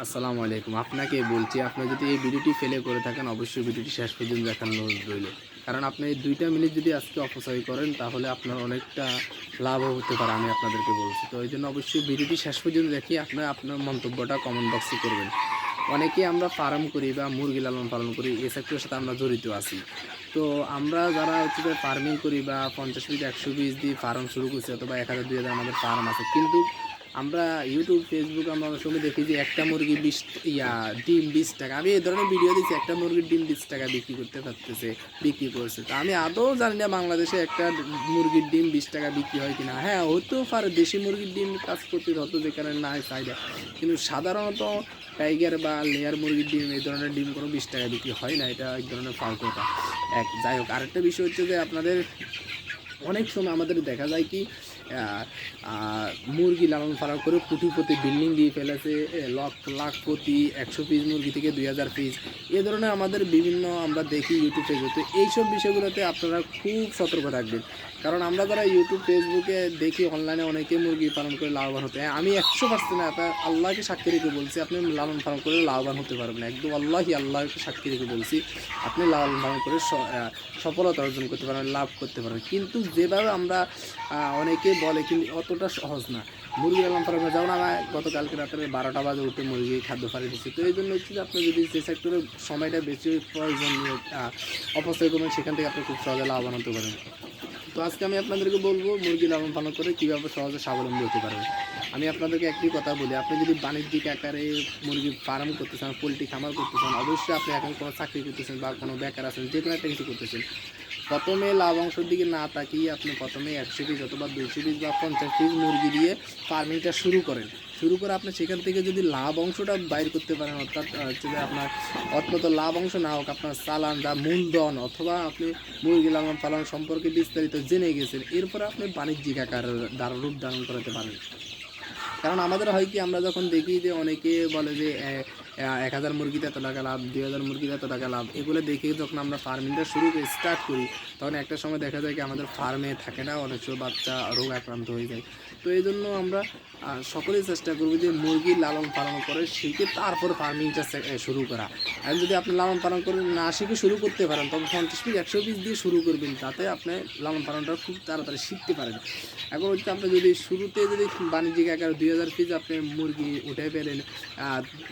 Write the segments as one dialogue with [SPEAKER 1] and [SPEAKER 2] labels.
[SPEAKER 1] আসসালামু আলাইকুম। আপনাকে বলছি, আপনি যদি এই ভিডিওটি ফেলে করে থাকেন, অবশ্যই ভিডিওটি শেষ পর্যন্ত দেখার অনুরোধ রইল। কারণ আপনি এই ২ টা মিনিট যদি আজকে অপচয় করেন, তাহলে আপনার অনেকটা লাভও হতে পারে, আমি আপনাদেরকে বলছি। তো এইজন্য অবশ্যই ভিডিওটি শেষ পর্যন্ত দেখিয়ে আপনার মন্তব্যটা কমেন্ট বক্সে করবেন। অনেকেই আমরা ফার্ম করি বা মুরগি লালন পালন করি, এই সেক্টরের সাথে আমরা জড়িত আছি। তো আমরা যারা হচ্ছে যে ফার্মিং করি বা ৫০ পিস ১০০ পিস দিয়ে ফার্ম শুরু করছি, অথবা ১০০০ ২০০০ আমাদের ফার্ম আছে। কিন্তু আমরা ইউটিউব, ফেসবুক আমরা অনেক সময় দেখি যে একটা মুরগি ডিম ২০ টাকা। আমি এই ধরনের ভিডিও দিচ্ছি, একটা মুরগির ডিম ২০ টাকা বিক্রি করতে পারতেছে, বিক্রি করছে। তো আমি আদৌ জানি না বাংলাদেশে একটা মুরগির ডিম ২০ টাকা বিক্রি হয় কিনা। হ্যাঁ, হতেও পারে, দেশি মুরগির ডিম কাজ করতে হতো যেখানে নাই চাহিদা। কিন্তু সাধারণত টাইগার বা লেয়ার মুরগির ডিম, এই ধরনের ডিম কোনো ২০ টাকা বিক্রি হয় না। এটা এক ধরনের ফালতু কথা। যাই হোক, আরেকটা বিষয় হচ্ছে যে আপনাদের অনেক সময় আমাদের দেখা যায় কি মুরগি লালন পালন করে কোটিপতি বিল্ডিং দিয়ে ফেলেছে, লাখপতি ১০০ পিস মুরগি থেকে ২০০০ পিস, এ ধরনের আমাদের বিভিন্ন আমরা দেখি ইউটিউব ফেসবুকে। এইসব বিষয়গুলোতে আপনারা খুব সতর্ক থাকবেন। কারণ আমরা যারা ইউটিউব ফেসবুকে দেখি অনলাইনে অনেকে মুরগি পালন করে লাভবান হতে, আমি ১০০% আপনার আল্লাহকে সাক্ষী রেখে বলছি, আপনি লালন পালন করে লাভবান হতে পারবেন। একদম আল্লাহকে সাক্ষী রেখে বলছি, আপনি লালন পালন করে সফলতা অর্জন করতে পারবেন, লাভ করতে পারবেন। কিন্তু যেভাবে আমরা অনেকে বলে, কিন্তু অতটা সহজ না। মুরগি লালন পালন করে, যেমন আমার গতকালকে রাত্রে ১২টা বাজে উঠে মুরগি খাদ্য ফালি দিচ্ছি। তো এই জন্য হচ্ছে যে আপনি যদি যে সেক্টরে সময়টা বেশি প্রয়োজনীয় অপচয় করবেন, সেখান থেকে আপনি খুব সহজে লাভবান হতে পারেন। তো আজকে আমি আপনাদেরকে বলবো মুরগি লালন পালন করে কীভাবে সহজে স্বাবলম্বী হতে পারবেন। আমি আপনাদেরকে একটি কথা বলি, আপনি যদি বাণিজ্যিক আকারে মুরগি ফার্ম করতে চান, পোলট্রি খামার করতে চান, অবশ্যই আপনি এখন কোনো চাকরি করতেছেন বা কোনো বেকার আছেন, যে কোনো একটা কিছু করতেছেন, প্রথমে লাভ অংশের দিকে না তাকিয়ে আপনি প্রথমে ১০০ পিস অথবা ২০০ পিস বা ৫০ পিস মুরগি দিয়ে ফার্মিংটা শুরু করেন। শুরু করে আপনি সেখান থেকে যদি লাভ অংশটা বাইর করতে পারেন, অর্থাৎ হচ্ছে যে আপনার অত্যন্ত লাভ অংশ না হোক, আপনার চালান বা মূলধন, অথবা আপনি মুরগি লালন পালন সম্পর্কে বিস্তারিত জেনে গেছেন, এরপরে আপনি বাণিজ্যিক আকার রূপ ধারণ করাতে পারেন। কারণ আমাদের হয় কি, আমরা যখন দেখি যে অনেকে বলে যে ১,০০০ মুরগিতে এত টাকা লাভ, ২,০০০ মুরগিতে এত টাকা লাভ, এগুলো দেখে যখন আমরা ফার্মিংটা স্টার্ট করি, তখন একটা সময় দেখা যায় কি আমাদের ফার্মে থাকে না, অনেক সময় বাচ্চা রোগ আক্রান্ত হয়ে যায়। তো এই জন্য আমরা সকলেই চেষ্টা করবো যে মুরগি লালন পালন করে শিখে তারপর ফার্মিংটা শুরু করা। আর যদি আপনি লালন পালন করে না শিখে শুরু করতে পারেন, তবে ৫০ পিস ১০০ পিস দিয়ে শুরু করবেন, তাতে আপনি লালন পালনটা খুব তাড়াতাড়ি শিখতে পারেন। এখন হচ্ছে আপনি যদি শুরুতে যদি বাণিজ্যিক আকারে ২,০০০ পিস আপনি মুরগি উঠে পেলেন,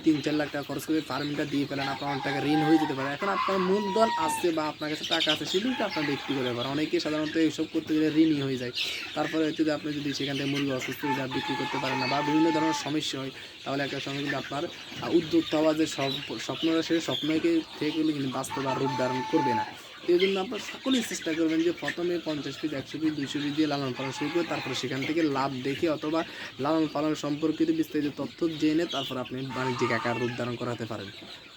[SPEAKER 1] ৩-৪ লাখ টাকা খরচ করে ফার্মিংটা দিয়ে ফেলেন, আপনার অনেক টাকা ঋণ হয়ে যেতে পারে। এখন আপনার মূলধন আসছে বা আপনার কাছে টাকা আছে, সেগুলোকে আপনার ব্যক্তিগত ব্যাপার। অনেকে সাধারণত এইসব করতে গেলে ঋণই হয়ে যায়। তারপরে হচ্ছে যে আপনি যদি সেখান থেকে মুরগি অসুস্থ হয়ে যায়, বিক্রি করতে পারেন না, বা বিভিন্ন ধরনের সমস্যা হয়, তাহলে একটা সময় কিন্তু আপনার উদ্যোক্তা হওয়ার যে স্বপ্নটা, সেই স্বপ্নকে থেকে কিন্তু বাস্তব আর রূপ ধারণ করবে না। তো এই জন্য আপনারা সকলেই চেষ্টা করবেন যে প্রথমে ৫০ পিস ১০০ পিস ২০০ পিস দিয়ে লালন পালন শুরু করে, তারপরে সেখান থেকে লাভ দেখে অথবা লালন পালন সম্পর্কিত বিস্তারিত তথ্য জেনে তারপর আপনি বাণিজ্যিক আকার রূপ ধারণ করাতে পারেন।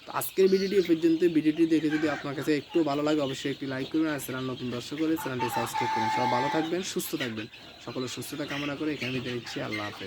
[SPEAKER 1] তো আজকের ভিডিওটি পর্যন্ত। ভিডিওটি দেখে যদি আপনার কাছে একটু ভালো লাগে, অবশ্যই একটি লাইক করবেন, আর চ্যানেল নতুন দর্শক হলে চ্যানেলটি সাবস্ক্রাইব করুন। সবাই ভালো থাকবেন, সুস্থ থাকবেন। সকলের সুস্থতা কামনা করে এখানে বিদায় নিচ্ছি। আল্লাহ হাফেজ।